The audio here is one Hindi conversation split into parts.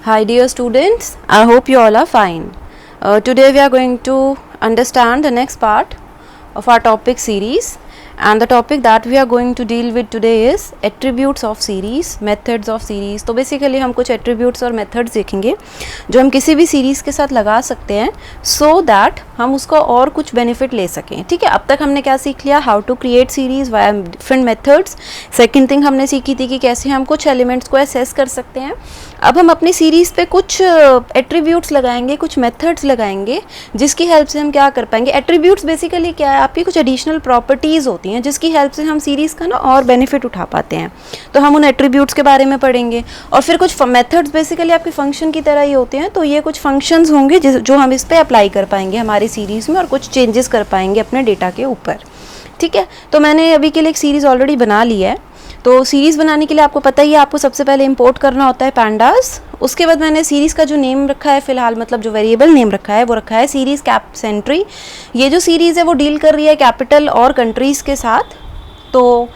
Hi dear students, I hope you all are fine. Today we are going to understand the next part of our topic series, and the topic that we are going to deal with today is attributes of series, methods of series. तो बेसिकली हम कुछ attributes और methods देखेंगे जो हम किसी भी सीरीज़ के साथ लगा सकते हैं so that हम उसको और कुछ बेनिफिट ले सकें. ठीक है, अब तक हमने क्या सीख लिया? How to create series via different methods. Second thing हमने सीखी थी कि कैसे हम कुछ एलिमेंट्स को असेस कर सकते हैं. अब हम अपनी सीरीज़ पे कुछ एट्रीब्यूट्स लगाएंगे, कुछ मेथड्स लगाएंगे जिसकी हेल्प से हम क्या कर पाएंगे. एट्रीब्यूट्स बेसिकली क्या है? आपकी कुछ एडिशनल प्रॉपर्टीज़ होती हैं जिसकी हेल्प से हम सीरीज़ का ना और बेनिफिट उठा पाते हैं. तो हम उन एट्रीब्यूट्स के बारे में पढ़ेंगे. और फिर कुछ मेथड्स बेसिकली आपके फंक्शन की तरह ही होते हैं. तो ये कुछ फंक्शंस होंगे जो हम इस पर अप्लाई कर पाएंगे हमारी सीरीज़ में और कुछ चेंजेस कर पाएंगे अपने डेटा के ऊपर. ठीक है, तो मैंने अभी के लिए एक सीरीज़ ऑलरेडी बना ली है. तो सीरीज़ बनाने के लिए आपको पता ही है, आपको सबसे पहले इंपोर्ट करना होता है पैंडास. उसके बाद मैंने सीरीज़ का जो नेम रखा है फ़िलहाल, मतलब जो वेरिएबल नेम रखा है वो रखा है सीरीज़ कैप सेंट्री. ये जो सीरीज़ है वो डील कर रही है कैपिटल और कंट्रीज़ के साथ. तो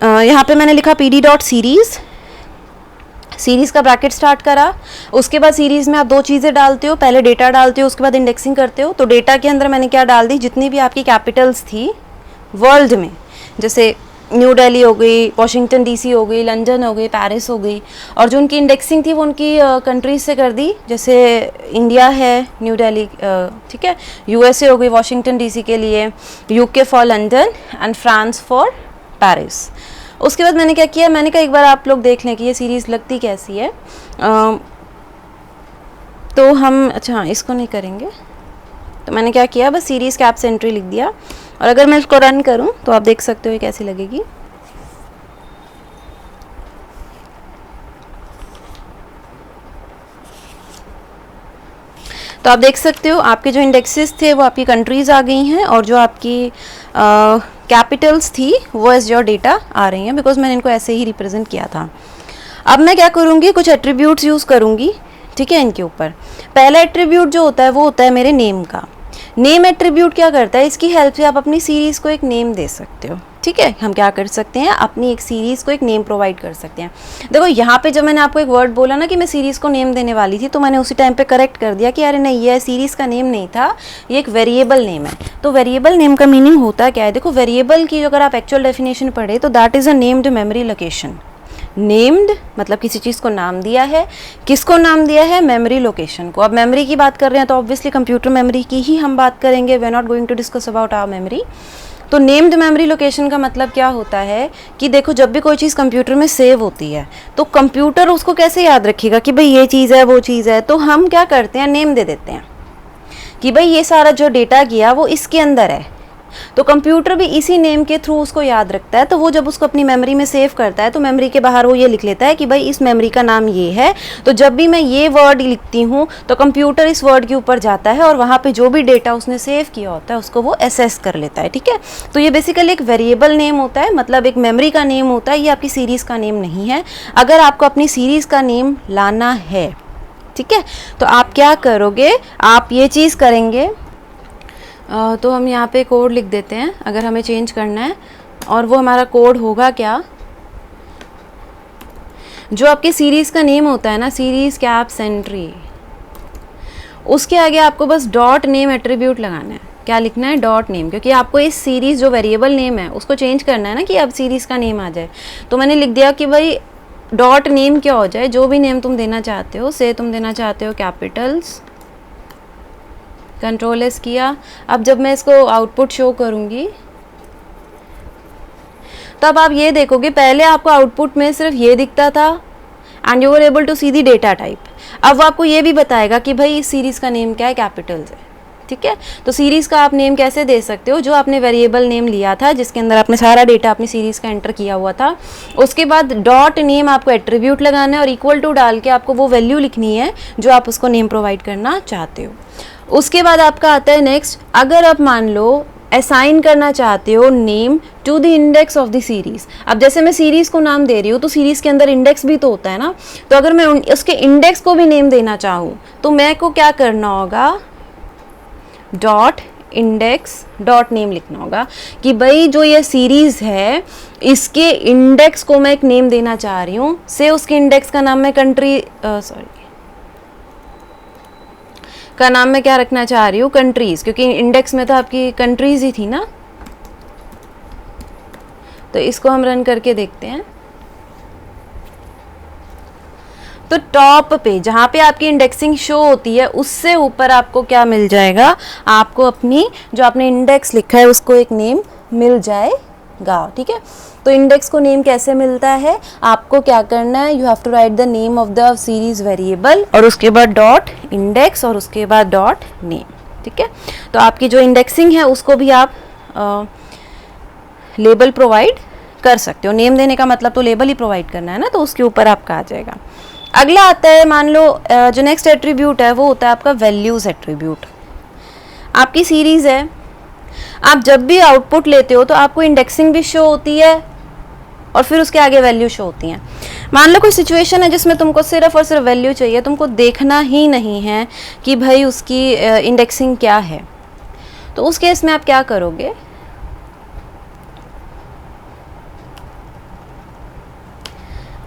यहाँ पे मैंने लिखा pd डॉट सीरीज़, सीरीज़ का ब्रैकेट स्टार्ट करा. उसके बाद सीरीज़ में आप दो चीज़ें डालते हो, पहले डेटा डालते हो, उसके बाद इंडेक्सिंग करते हो. तो डेटा के अंदर मैंने क्या डाल दी, जितनी भी आपकी कैपिटल्स थी वर्ल्ड में, जैसे न्यू दिल्ली हो गई, वॉशिंगटन डीसी हो गई, लंदन हो गई, पेरिस हो गई. और जो उनकी इंडेक्सिंग थी वो उनकी कंट्रीज से कर दी. जैसे इंडिया है न्यू दिल्ली, ठीक है, यूएसए हो गई वॉशिंगटन डीसी के लिए, UK for London and France for Paris. उसके बाद मैंने क्या किया, मैंने कहा एक बार आप लोग देख लें कि ये सीरीज़ लगती कैसी है. तो हम अच्छा इसको नहीं करेंगे. तो मैंने क्या किया, बस सीरीज़ कैप सेंट्री लिख दिया. और अगर मैं इसको रन करूं तो आप देख सकते हो ये कैसी लगेगी. तो आप देख सकते हो आपके जो इंडेक्सेस थे वो आपकी कंट्रीज़ आ गई हैं, और जो आपकी कैपिटल्स थी वो एज योर डेटा आ रही हैं, बिकॉज मैंने इनको ऐसे ही रिप्रेजेंट किया था. अब मैं क्या करूँगी, कुछ एट्रीब्यूट्स यूज़ करूँगी. ठीक है, इनके ऊपर पहला एट्रीब्यूट जो होता है वो होता है मेरे नेम का. नेम एट्रीब्यूट क्या करता है, इसकी हेल्प से आप अपनी सीरीज़ को एक नेम दे सकते हो. ठीक है, हम क्या कर सकते हैं, अपनी एक सीरीज़ को एक नेम प्रोवाइड कर सकते हैं. देखो यहाँ पे जब मैंने आपको एक वर्ड बोला ना कि मैं सीरीज़ को नेम देने वाली थी, तो मैंने उसी टाइम पे करेक्ट कर दिया कि अरे नहीं, ये सीरीज़ का नेम नहीं था, ये एक वेरिएबल नेम है. तो वेरिएबल नेम का मीनिंग होता क्या है, देखो वेरिएबल की अगर आप एक्चुअल डेफिनेशन पढ़े तो that is a named memory location. Named मतलब किसी चीज़ को नाम दिया है. किसको नाम दिया है? मेमोरी लोकेशन को. अब मेमोरी की बात कर रहे हैं तो ऑब्वियसली कंप्यूटर मेमोरी की ही हम बात करेंगे. We are not going to discuss about our memory. तो नेम्ड मेमोरी लोकेशन का मतलब क्या होता है कि देखो जब भी कोई चीज़ कंप्यूटर में सेव होती है तो कंप्यूटर उसको कैसे याद रखेगा कि भाई ये चीज़ है वो चीज़ है. तो हम क्या करते हैं, नेम दे देते हैं कि भाई ये सारा जो डेटा गया वो इसके अंदर है. तो कंप्यूटर भी इसी नेम के थ्रू उसको याद रखता है. तो वो जब उसको अपनी मेमोरी में सेव करता है तो मेमोरी के बाहर वो ये लिख लेता है कि भाई इस मेमोरी का नाम ये है. तो जब भी मैं ये वर्ड लिखती हूँ तो कंप्यूटर इस वर्ड के ऊपर जाता है और वहाँ पे जो भी डेटा उसने सेव किया होता है उसको वो एसेस कर लेता है. ठीक है, तो ये बेसिकली एक वेरिएबल नेम होता है, मतलब एक मेमोरी का नेम होता है. ये आपकी सीरीज़ का नेम नहीं है. अगर आपको अपनी सीरीज़ का नेम लाना है, ठीक है, तो आप क्या करोगे, आप ये चीज़ करेंगे. तो हम यहाँ पे कोड लिख देते हैं अगर हमें चेंज करना है. और वो हमारा कोड होगा क्या, जो आपके सीरीज़ का नेम होता है ना, सीरीज़ कैप सेंट्री, उसके आगे आपको बस डॉट नेम एट्रीब्यूट लगाना है. क्या लिखना है? डॉट नेम, क्योंकि आपको इस सीरीज़ जो वेरिएबल नेम है उसको चेंज करना है ना कि अब सीरीज़ का नेम आ जाए. तो मैंने लिख दिया कि भाई डॉट नेम क्या हो जाए, जो भी नेम तुम देना चाहते हो. से तुम देना चाहते हो कैपिटल्स, कंट्रोल एस किया. अब जब मैं इसको आउटपुट शो करूँगी तब आप ये देखोगे पहले आपको आउटपुट में सिर्फ ये दिखता था and you were able to see the data type. अब वो आपको ये भी बताएगा कि भाई इस सीरीज़ का नेम क्या है, कैपिटल्स है. ठीक है, तो सीरीज़ का आप नेम कैसे दे सकते हो, जो आपने वेरिएबल नेम लिया था जिसके अंदर आपने सारा डेटा अपनी सीरीज़ का एंटर किया हुआ था. उसके बाद डॉट नेम आपको एट्रीब्यूट लगाना है और इक्वल टू डाल के आपको वो वैल्यू लिखनी है जो आप उसको नेम प्रोवाइड करना चाहते हो. उसके बाद आपका आता है नेक्स्ट, अगर आप मान लो असाइन करना चाहते हो name to the index of the series. अब जैसे मैं सीरीज़ को नाम दे रही हूँ तो सीरीज़ के अंदर इंडेक्स भी तो होता है ना. तो अगर मैं उसके इंडेक्स को भी नेम देना चाहूँ तो मैं को क्या करना होगा, डॉट इंडेक्स डॉट नेम लिखना होगा कि भाई जो ये सीरीज़ है इसके इंडेक्स को मैं एक नेम देना चाह रही हूँ. से उसके इंडेक्स का नाम मैं कंट्री का नाम मैं क्या रखना चाह रही हूँ, कंट्रीज, क्योंकि इंडेक्स में तो आपकी कंट्रीज ही थी ना। तो इसको हम रन करके देखते हैं। तो टॉप पे जहाँ पे आपकी इंडेक्सिंग शो होती है उससे ऊपर आपको क्या मिल जाएगा, आपको अपनी जो आपने इंडेक्स लिखा है उसको एक नेम मिल जाएगा। ठीक है, तो इंडेक्स को नेम कैसे मिलता है, आपको क्या करना है, you have to write the name of the series variable और उसके बाद डॉट इंडेक्स और उसके बाद डॉट नेम। ठीक है, तो आपकी जो इंडेक्सिंग है उसको भी आप लेबल प्रोवाइड कर सकते हो। नेम देने का मतलब तो लेबल ही प्रोवाइड करना है ना, तो उसके ऊपर आपका आ जाएगा। अगला आता है, मान लो जो नेक्स्ट एट्रीब्यूट है वो होता है आपका वैल्यूज एट्रीब्यूट। आपकी सीरीज है, आप जब भी आउटपुट लेते हो तो आपको इंडेक्सिंग भी शो होती है और फिर उसके आगे वैल्यू शो होती हैं। मान लो कोई सिचुएशन है जिसमें तुमको सिर्फ और सिर्फ वैल्यू चाहिए, तुमको देखना ही नहीं है कि भाई उसकी इंडेक्सिंग क्या है, तो उस केस में आप क्या करोगे,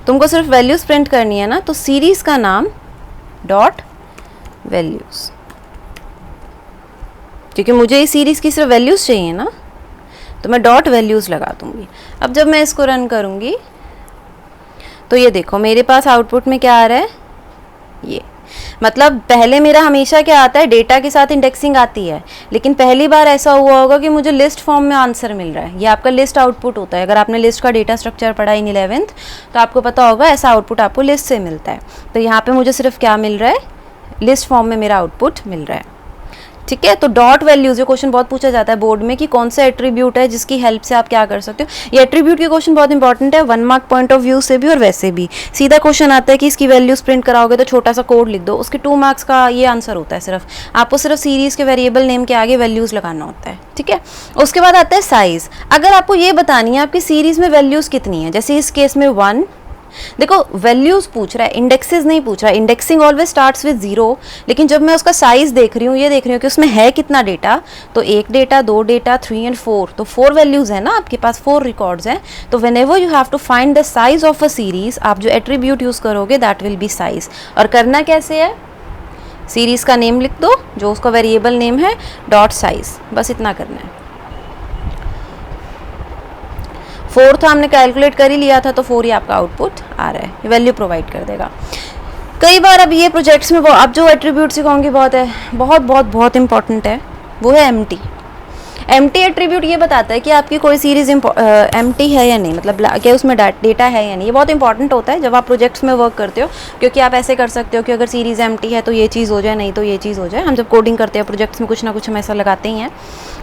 तुमको सिर्फ वैल्यूज प्रिंट करनी है ना, तो सीरीज का नाम डॉट वैल्यूज, क्योंकि मुझे इस सीरीज की सिर्फ वैल्यूज चाहिए ना, तो मैं डॉट वैल्यूज लगा दूंगी। अब जब मैं इसको रन करूंगी तो ये देखो मेरे पास आउटपुट में क्या आ रहा है, ये मतलब पहले मेरा हमेशा क्या आता है, डेटा के साथ इंडेक्सिंग आती है, लेकिन पहली बार ऐसा हुआ होगा कि मुझे लिस्ट फॉर्म में आंसर मिल रहा है। ये आपका लिस्ट आउटपुट होता है। अगर आपने लिस्ट का डेटा स्ट्रक्चर पढ़ा इन 11th तो आपको पता होगा ऐसा आउटपुट आपको लिस्ट से मिलता है। तो यहाँ पे मुझे सिर्फ क्या मिल रहा है, लिस्ट फॉर्म में मेरा आउटपुट मिल रहा है। ठीक है, तो डॉट वैल्यूज, ये क्वेश्चन बहुत पूछा जाता है बोर्ड में कि कौन सा एट्रीब्यूट है जिसकी हेल्प से आप क्या कर सकते हो। ये एट्रीब्यूट के क्वेश्चन बहुत इंपॉर्टेंट है, 1 मार्क पॉइंट ऑफ व्यू से भी और वैसे भी। सीधा क्वेश्चन आता है कि इसकी वैल्यूज प्रिंट कराओगे तो छोटा सा कोड लिख दो, उसके 2 मार्क्स का ये आंसर होता है। सिर्फ आपको सिर्फ सीरीज के वेरिएबल नेम के आगे वैल्यूज लगाना होता है। ठीक है, उसके बाद आता है साइज। अगर आपको ये बतानी है आपकी सीरीज में वैल्यूज कितनी है, जैसे इस केस में 1, देखो वैल्यूज पूछ रहा है, इंडेक्सेस नहीं पूछ रहा है। इंडेक्सिंग ऑलवेज स्टार्ट्स विद 0, लेकिन जब मैं उसका साइज देख रही हूँ, ये देख रही हूँ कि उसमें है कितना डेटा, तो 1 डेटा, 2 डेटा, 3 एंड 4, तो 4 वैल्यूज है ना, आपके पास 4 रिकॉर्ड्स हैं। तो whenever you have to find the size of a series, आप जो एट्रीब्यूट यूज करोगे दैट विल बी साइज। और करना कैसे है, सीरीज का नेम लिख दो जो उसका वेरिएबल नेम है, डॉट साइज, बस इतना करना है। 4 था, हमने कैलकुलेट कर ही लिया था, तो 4 ही आपका आउटपुट आ रहा है, वैल्यू प्रोवाइड कर देगा। कई बार अब ये प्रोजेक्ट्स में वो आप जो एट्रीब्यूट सिखाऊंगी बहुत इंपॉर्टेंट है, वो है एम्प्टी। एम्प्टी एट्रीब्यूट ये बताता है कि आपकी कोई सीरीज एम्प्टी है या नहीं, मतलब क्या उसमें डेटा है या नहीं। ये बहुत इंपॉर्टेंट होता है जब आप प्रोजेक्ट्स में वर्क करते हो, क्योंकि आप ऐसे कर सकते हो कि अगर सीरीज एम्प्टी है तो ये चीज़ हो जाए, नहीं तो ये चीज़ हो जाए। हम जब कोडिंग करते हैं प्रोजेक्ट्स में कुछ ना कुछ हम ऐसा लगाते ही हैं।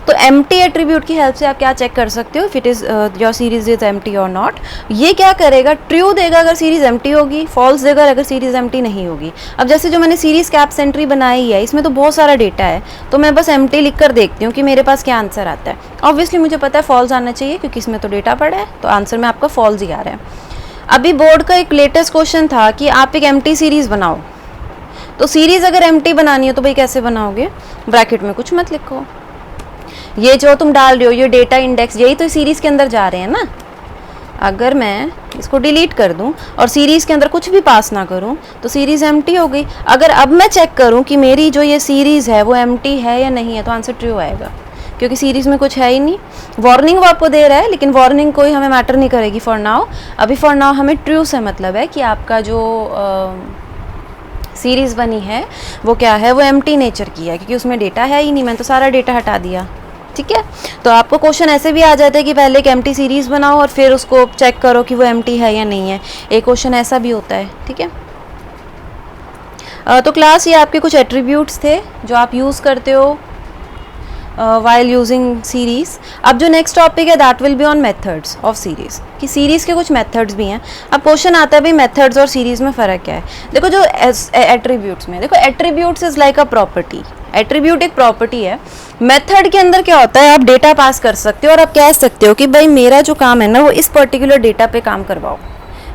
तो एम्प्टी एट्रीब्यूट की हेल्प से आप क्या चेक कर सकते हो, if it is your series is empty और नॉट। ये क्या करेगा, ट्रू देगा अगर सीरीज एम्प्टी होगी, फॉल्स देगा अगर सीरीज एम्प्टी नहीं होगी। अब जैसे जो मैंने सीरीज कैप्स एंट्री बनाई है, इसमें तो बहुत सारा डेटा है, तो मैं बस एम्प्टी लिख कर देखती हूँ कि मेरे पास क्या आंसर आता है। ऑब्वियसली मुझे पता है फॉल्स आना चाहिए क्योंकि इसमें तो डेटा पड़ा है, तो आंसर में आपका फॉल्स ही आ रहा है। अभी बोर्ड का एक लेटेस्ट क्वेश्चन था कि आप एक एम्प्टी सीरीज बनाओ, तो सीरीज अगर एम्प्टी बनानी है तो भाई कैसे बनाओगे, ब्रैकेट में कुछ मत लिखो, ये जो तुम डाल रहे हो ये डेटा इंडेक्स, यही तो सीरीज के अंदर जा रहे हैं ना। अगर मैं इसको डिलीट कर दूं और सीरीज के अंदर कुछ भी पास ना करूं तो सीरीज एम्प्टी हो गई। अगर अब मैं चेक करूं कि मेरी जो ये सीरीज है वो एम्प्टी है या नहीं है, तो आंसर ट्रू आएगा, क्योंकि सीरीज में कुछ है ही नहीं। वार्निंग वो आपको दे रहा है, लेकिन वार्निंग कोई हमें मैटर नहीं करेगी फॉर नाउ। अभी फॉर नाउ हमें ट्रू से मतलब है कि आपका जो सीरीज बनी है वो क्या है, वो एम्प्टी नेचर की है, क्योंकि उसमें डेटा है ही नहीं, मैंने तो सारा डेटा हटा दिया। ठीक है, तो आपको क्वेश्चन ऐसे भी आ जाते हैं कि पहले एक एम्प्टी सीरीज बनाओ और फिर उसको चेक करो कि वो एम्प्टी है या नहीं है। एक क्वेश्चन ऐसा भी होता है। ठीक है, तो क्लास ये आपके कुछ एट्रीब्यूट्स थे जो आप यूज़ करते हो वाइल यूजिंग सीरीज। अब जो नेक्स्ट टॉपिक है that will be on methods of series, कि सीरीज के कुछ मेथड्स भी हैं। अब क्वेश्चन आता है भाई मेथड्स और सीरीज में फ़र्क क्या है। देखो जो एट्रीब्यूट्स में, देखो attributes is like a property, attribute एक प्रॉपर्टी है। मेथड के अंदर क्या होता है, आप डेटा पास कर सकते हो और आप कह सकते हो कि भाई मेरा जो काम है ना वो इस पर्टिकुलर डेटा पे काम करवाओ।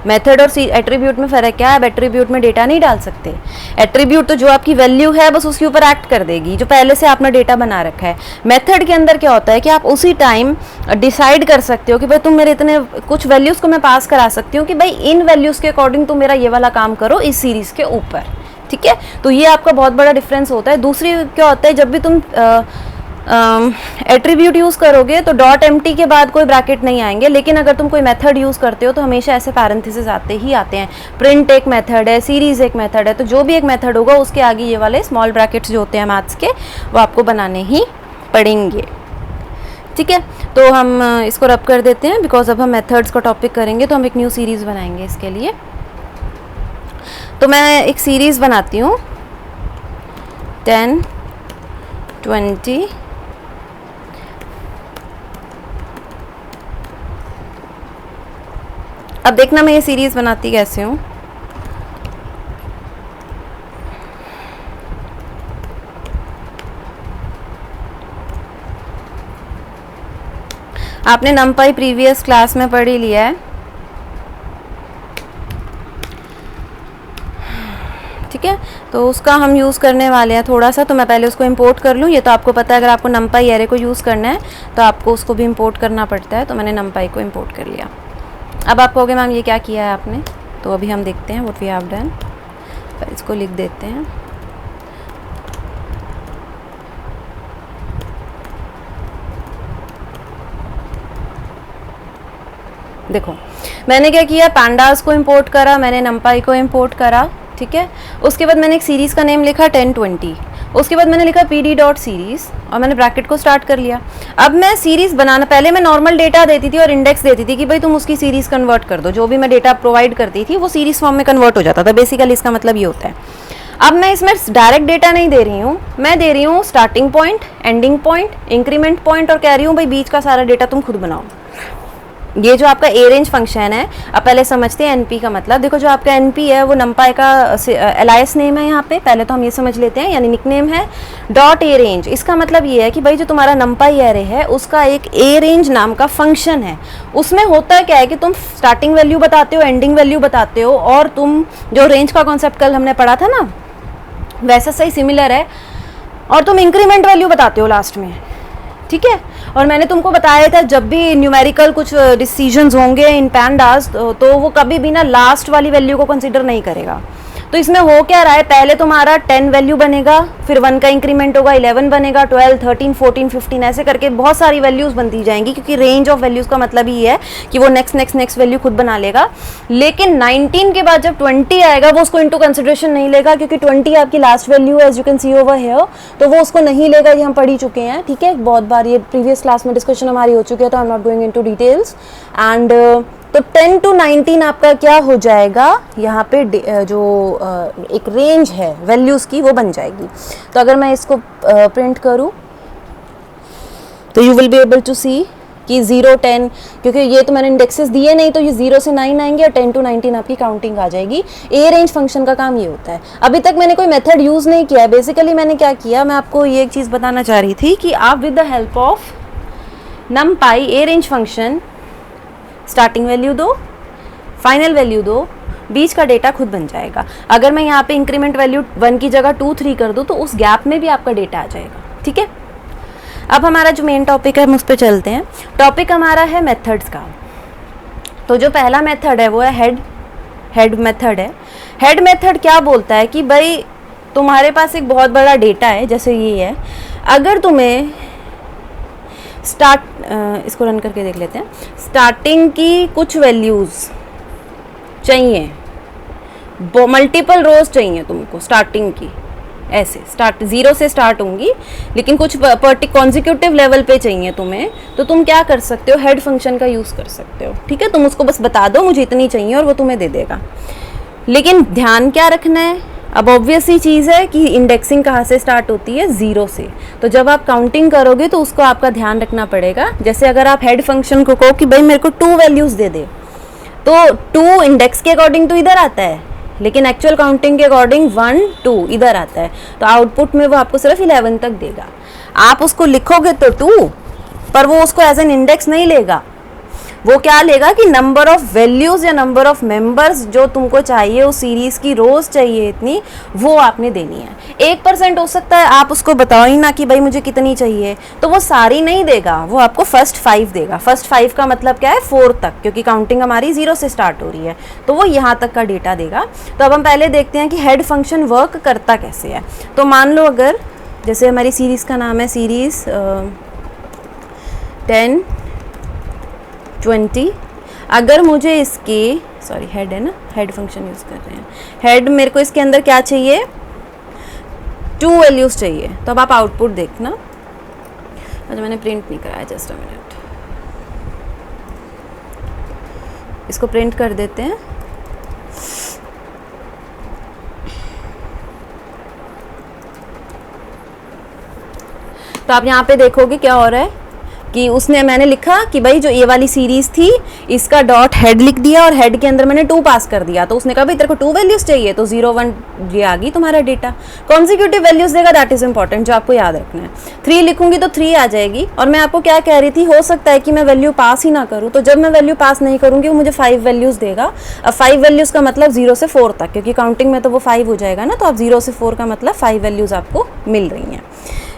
मेथड और एट्रीब्यूट में फ़र्क क्या है, आप एट्रीब्यूट में डेटा नहीं डाल सकते। एट्रीब्यूट तो जो आपकी वैल्यू है बस उसके ऊपर एक्ट कर देगी, जो पहले से आपने डेटा बना रखा है। मेथड के अंदर क्या होता है कि आप उसी टाइम डिसाइड कर सकते हो कि भाई तुम मेरे इतने कुछ वैल्यूज़ को मैं पास करा सकती हूँ कि भाई इन वैल्यूज़ के अकॉर्डिंग तुम मेरा ये वाला काम करो इस सीरीज़ के ऊपर। ठीक है, तो ये आपका बहुत बड़ा डिफरेंस होता है। दूसरी क्या होता है, जब भी तुम एट्रीब्यूट यूज़ करोगे तो डॉट एम्प्टी के बाद कोई ब्रैकेट नहीं आएंगे, लेकिन अगर तुम कोई मेथड यूज़ करते हो तो हमेशा ऐसे पैरेंथेसिस आते ही आते हैं। प्रिंट एक मेथड है, सीरीज़ एक मेथड है, तो जो भी एक मेथड होगा उसके आगे ये वाले स्मॉल ब्रैकेट्स जो होते हैं मैथ्स के, वो आपको बनाने ही पड़ेंगे। ठीक है, तो हम इसको रब कर देते हैं, बिकॉज अब हम मेथड्स का टॉपिक करेंगे तो हम एक न्यू सीरीज़ बनाएंगे इसके लिए। तो मैं एक सीरीज़ बनाती हूँ 10, 20, अब देखना मैं ये सीरीज़ बनाती कैसे हूँ। आपने नमपाई प्रीवियस क्लास में पढ़ ही लिया है, ठीक है, तो उसका हम यूज़ करने वाले हैं थोड़ा सा। तो मैं पहले उसको इंपोर्ट कर लूँ। ये तो आपको पता है, अगर आपको नमपाई एरे को यूज़ करना है तो आपको उसको भी इंपोर्ट करना पड़ता है, तो मैंने नमपाई को इंपोर्ट कर लिया। अब आप कहोगे मैम ये क्या किया है आपने, तो अभी हम देखते हैं व्हाट वी हैव डन। इसको लिख देते हैं, देखो मैंने क्या किया, पैंडास को इंपोर्ट करा, मैंने नमपाई को इंपोर्ट करा, ठीक है। उसके बाद मैंने एक सीरीज़ का नेम लिखा 10, 20, उसके बाद मैंने लिखा pd डॉट सीरीज़ और मैंने ब्रैकेट को स्टार्ट कर लिया। अब मैं सीरीज़ बनाना, पहले मैं नॉर्मल डेटा देती थी और इंडेक्स देती थी कि भाई तुम उसकी सीरीज़ कन्वर्ट कर दो, जो भी मैं डेटा प्रोवाइड करती थी वो सीरीज़ फॉर्म में कन्वर्ट हो जाता था। बेसिकली इसका मतलब ये होता है। अब मैं इसमें डायरेक्ट डेटा नहीं दे रही हूँ, मैं दे रही हूँ starting point, ending point, increment point और कह रही हूँ भाई बीच का सारा डेटा तुम खुद बनाओ। ये जो आपका ए रेंज फंक्शन है, अब पहले समझते हैं एनपी का मतलब। देखो जो आपका एनपी है वो नमपाई का एलाइस नेम है यहाँ पे, पहले तो हम ये समझ लेते हैं, यानी निकनेम है। डॉट ए रेंज, इसका मतलब ये है कि भाई जो तुम्हारा नमपाई एरे है उसका एक ए रेंज नाम का फंक्शन है। उसमें होता क्या है कि तुम स्टार्टिंग वैल्यू बताते हो, एंडिंग वैल्यू बताते हो, और तुम जो रेंज का कॉन्सेप्ट कल हमने पढ़ा था ना, वैसा सही सिमिलर है, और तुम इंक्रीमेंट वैल्यू बताते हो लास्ट में, ठीक है। और मैंने तुमको बताया था जब भी न्यूमेरिकल कुछ डिसीजंस होंगे इन पैंडास तो वो कभी भी ना लास्ट वाली वैल्यू को कंसीडर नहीं करेगा। तो इसमें हो क्या रहा है, पहले तुम्हारा 10 वैल्यू बनेगा, फिर 1 का इंक्रीमेंट होगा, 11 बनेगा, 12, 13, 14, 15 ऐसे करके बहुत सारी वैल्यूज बनती जाएंगी, क्योंकि रेंज ऑफ वैल्यूज का मतलब ही है कि वो नेक्स्ट वैल्यू खुद बना लेगा। लेकिन 19 के बाद जब 20 आएगा वो उसको इनटू कंसिडरेशन नहीं लेगा, क्योंकि 20 आपकी लास्ट वैल्यू है, as you can see over here, तो वो उसको नहीं लेगा। ये हम पढ़ ही चुके हैं, ठीक है, बहुत बार ये प्रीवियस क्लास में डिस्कशन हमारी हो चुकी है, तो I am not going into details. And तो 10 to 19 आपका क्या हो जाएगा, यहाँ पे जो एक रेंज है वैल्यूज़ की वो बन जाएगी। तो अगर मैं इसको प्रिंट करूँ तो you will be able to see कि 0, 10, क्योंकि ये तो मैंने इंडेक्सेस दिए नहीं, तो ये 0 से 9 आएंगे और 10 to 19 आपकी काउंटिंग आ जाएगी। ए रेंज फंक्शन का काम ये होता है। अभी तक मैंने कोई मेथड यूज़ नहीं किया है। बेसिकली मैंने क्या किया, मैं आपको ये एक चीज़ बताना चाह रही थी कि आप with the help of नमपाई A range function starting value दो, फाइनल वैल्यू दो, बीच का डेटा खुद बन जाएगा। अगर मैं यहाँ पे इंक्रीमेंट वैल्यू 1 की जगह 2, 3 कर दूँ तो उस गैप में भी आपका डेटा आ जाएगा, ठीक है। अब हमारा जो मेन टॉपिक है हम उस पर चलते हैं। टॉपिक हमारा है मेथड्स का। तो जो पहला मेथड है वो है हेड मेथड है। हेड मेथड क्या बोलता है कि भाई तुम्हारे पास एक बहुत बड़ा डेटा है, जैसे ये है, अगर तुम्हें इसको रन करके देख लेते हैं, स्टार्टिंग की कुछ वैल्यूज़ चाहिए, मल्टीपल रोज चाहिए तुमको स्टार्टिंग की, ऐसे 0 से स्टार्ट होंगी लेकिन कुछ कॉन्जिक्यूटिव लेवल पे चाहिए तुम्हें, तो तुम क्या कर सकते हो, हेड फंक्शन का यूज़ कर सकते हो, ठीक है। तुम उसको बस बता दो मुझे इतनी चाहिए और वो तुम्हें दे देगा। लेकिन ध्यान क्या रखना है, अब ऑब्वियस ही चीज़ है कि इंडेक्सिंग कहाँ से स्टार्ट होती है, 0 से। तो जब आप काउंटिंग करोगे तो उसको आपका ध्यान रखना पड़ेगा। जैसे अगर आप हेड फंक्शन को कहो कि भाई मेरे को 2 वैल्यूज़ दे दे, तो 2 इंडेक्स के अकॉर्डिंग तो इधर आता है, लेकिन एक्चुअल काउंटिंग के अकॉर्डिंग 1, 2 इधर आता है। तो आउटपुट में वो आपको सिर्फ 11 तक देगा। आप उसको लिखोगे तो 2, पर वो उसको एज एन इंडेक्स नहीं लेगा। वो क्या लेगा कि नंबर ऑफ वैल्यूज़ या नंबर ऑफ मेंबर्स जो तुमको चाहिए, उस सीरीज़ की रोज़ चाहिए इतनी, वो आपने देनी है। 1% हो सकता है आप उसको बताओ ही ना कि भाई मुझे कितनी चाहिए, तो वो सारी नहीं देगा, वो आपको फर्स्ट 5 देगा। फर्स्ट 5 का मतलब क्या है, 4 तक, क्योंकि काउंटिंग हमारी 0 से स्टार्ट हो रही है, तो वो यहाँ तक का डेटा देगा। तो अब हम पहले देखते हैं कि हेड फंक्शन वर्क करता कैसे है। तो मान लो अगर जैसे हमारी सीरीज़ का नाम है सीरीज़ 10 20, अगर मुझे इसके सॉरी हेड है ना, हेड फंक्शन यूज़ कर रहे हैं, हेड मेरे को इसके अंदर क्या चाहिए, 2 वैल्यूज़ चाहिए। तो अब आप आउटपुट देखना। अच्छा मैंने प्रिंट नहीं कराया, जस्ट अ मिनट, इसको प्रिंट कर देते हैं। तो आप यहाँ पे देखोगे क्या हो रहा है कि उसने, मैंने लिखा कि भाई जो ये वाली सीरीज़ थी इसका डॉट हेड लिख दिया और हेड के अंदर मैंने 2 पास कर दिया। तो उसने कहा भाई तेरे को 2 वैल्यूज़ चाहिए, तो 0 1 ये आ गई तुम्हारा डेटा। कॉन्सिक्यूटिव वैल्यूज़ देगा, दैट इज़ इंपॉर्टेंट, जो आपको याद रखना है। 3 लिखूंगी तो 3 आ जाएगी। और मैं आपको क्या कह रही थी, हो सकता है कि मैं वैल्यू पास ही ना करूँ, तो जब मैं वैल्यू पास नहीं करूँगी वो मुझे 5 वैल्यूज़ देगा। अब 5 वैल्यूज़ का मतलब 0 से 4 तक, क्योंकि काउंटिंग में तो वो 5 हो जाएगा ना, तो अब 0 से 4 का मतलब 5 वैल्यूज़ आपको मिल रही हैं।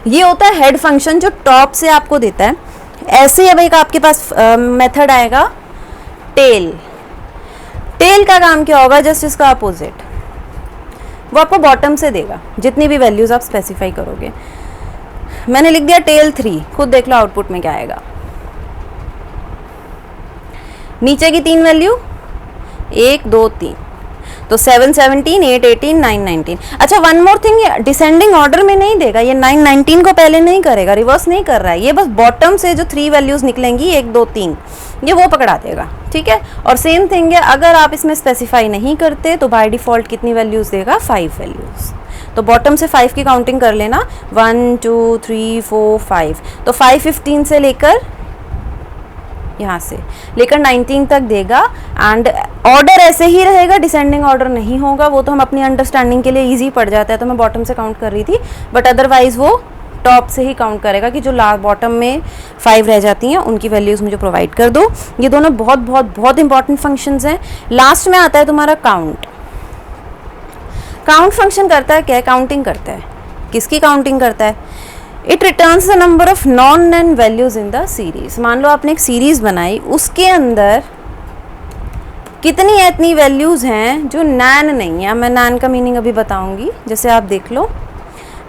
ये होता है हेड फंक्शन जो टॉप से आपको देता है। ऐसे ही अब एक आपके पास मेथड आएगा टेल। टेल का काम क्या होगा, जस्ट इसका अपोजिट, वो आपको बॉटम से देगा जितनी भी वैल्यूज़ आप स्पेसिफाई करोगे। मैंने लिख दिया टेल 3, खुद देख लो आउटपुट में क्या आएगा। नीचे की 3 वैल्यू 1 2 3, तो 7 17 8 18 9 19। अच्छा वन मोर थिंग, ये डिसेंडिंग ऑर्डर में नहीं देगा, ये 9 19 को पहले नहीं करेगा, रिवर्स नहीं कर रहा है, ये बस बॉटम से जो 3 वैल्यूज़ निकलेंगी 1 2 3, ये वो पकड़ा देगा, ठीक है। और सेम थिंग है, अगर आप इसमें स्पेसिफाई नहीं करते तो बाय डिफ़ॉल्ट कितनी वैल्यूज़ देगा, 5 वैल्यूज़। तो बॉटम से 5 की काउंटिंग कर लेना, 1 2 3 4 5, तो 5 15 से लेकर यहाँ से लेकर 19 तक देगा। एंड ऑर्डर ऐसे ही रहेगा, डिसेंडिंग ऑर्डर नहीं होगा, वो तो हम अपनी अंडरस्टैंडिंग के लिए इजी पड़ जाता है, तो मैं बॉटम से काउंट कर रही थी, बट अदरवाइज वो टॉप से ही काउंट करेगा कि जो बॉटम में 5 रह जाती हैं उनकी वैल्यूज़ मुझे प्रोवाइड कर दो। ये दोनों बहुत बहुत बहुत इंपॉर्टेंट फंक्शंस हैं। लास्ट में आता है तुम्हारा काउंट। काउंट फंक्शन करता है क्या है, काउंटिंग करता है। किसकी काउंटिंग करता है, it returns the number of non NaN values in the series. मान लो आपने एक सीरीज बनाई, उसके अंदर कितनी इतनी वैल्यूज हैं जो नैन नहीं है। मैं नैन का मीनिंग अभी बताऊंगी, जैसे आप देख लो।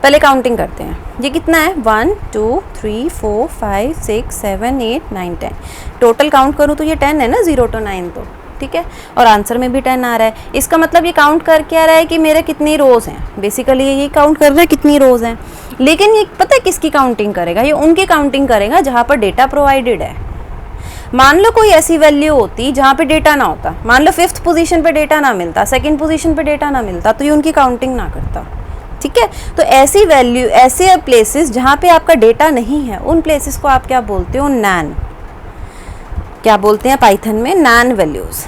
पहले काउंटिंग करते हैं, ये कितना है, 1 2 3 4 5 6 7 8 9 10। टोटल काउंट करूँ तो ये 10 है ना, 0 to 9, तो ठीक है। और आंसर में भी 10 आ रहा है। इसका मतलब ये काउंट कर क्या रहा है कि मेरे कितनी रोज़ हैं, बेसिकली ये काउंट कर रहा है कितनी रोज़ हैं। लेकिन ये पता है किसकी काउंटिंग करेगा, ये उनकी काउंटिंग करेगा जहाँ पर डेटा प्रोवाइडेड है। मान लो कोई ऐसी वैल्यू होती जहाँ पे डेटा ना होता, मान लो 5th पोजीशन पे डेटा ना मिलता, 2nd पोजीशन पे डेटा ना मिलता, तो ये उनकी काउंटिंग ना करता, ठीक है। तो ऐसी वैल्यू, ऐसे प्लेसेस जहाँ पे आपका डेटा नहीं है, उन प्लेसेस को आप क्या बोलते हो, नैन। क्या बोलते हैं पाइथन में, नैन वैल्यूज़।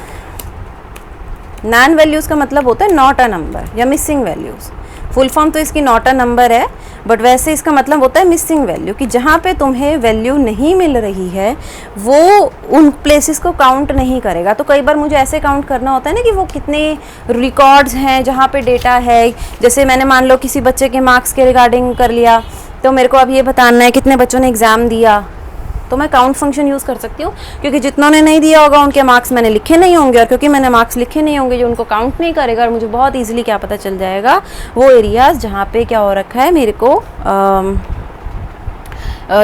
नैन वैल्यूज़ का मतलब होता है नॉट अ नंबर या मिसिंग वैल्यूज़। फुल फॉर्म तो इसकी नॉट अ नंबर है, बट वैसे इसका मतलब होता है मिसिंग वैल्यू, कि जहाँ पे तुम्हें वैल्यू नहीं मिल रही है वो उन प्लेसेस को काउंट नहीं करेगा। तो कई बार मुझे ऐसे काउंट करना होता है ना कि वो कितने रिकॉर्ड्स हैं जहाँ पे डेटा है। जैसे मैंने मान लो किसी बच्चे के मार्क्स के रिगार्डिंग कर लिया, तो मेरे को अब ये बताना है कितने बच्चों ने एग्ज़ाम दिया, तो मैं काउंट फंक्शन यूज़ कर सकती हूँ, क्योंकि जितनों ने नहीं दिया होगा उनके मार्क्स मैंने लिखे नहीं होंगे, और क्योंकि मैंने मार्क्स लिखे नहीं होंगे जो उनको काउंट नहीं करेगा, और मुझे बहुत इजीली क्या पता चल जाएगा, वो एरियाज़ जहाँ पे क्या हो रखा है, मेरे को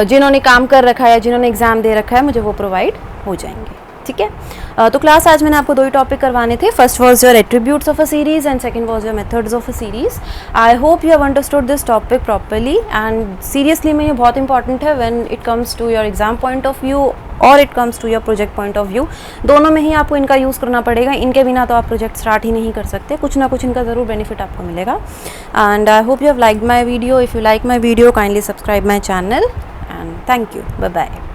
जिन्होंने काम कर रखा है या जिन्होंने एग्ज़ाम दे रखा है, मुझे वो प्रोवाइड हो जाएंगे, ठीक है। तो क्लास आज मैंने आपको 2 ही टॉपिक करवाने थे। First was your attributes of a series and second was your methods of a series. I hope you have understood this topic properly, and seriously में ये बहुत इंपॉर्टेंट है when it comes to your exam point of view और it comes to your project point of view. दोनों में ही आपको इनका यूज़ करना पड़ेगा, इनके बिना तो आप प्रोजेक्ट स्टार्ट ही नहीं कर सकते। कुछ ना कुछ इनका ज़रूर बेनिफिट आपको मिलेगा। And I hope you have liked my video. If you like my video, kindly subscribe my channel, and thank you, bye bye.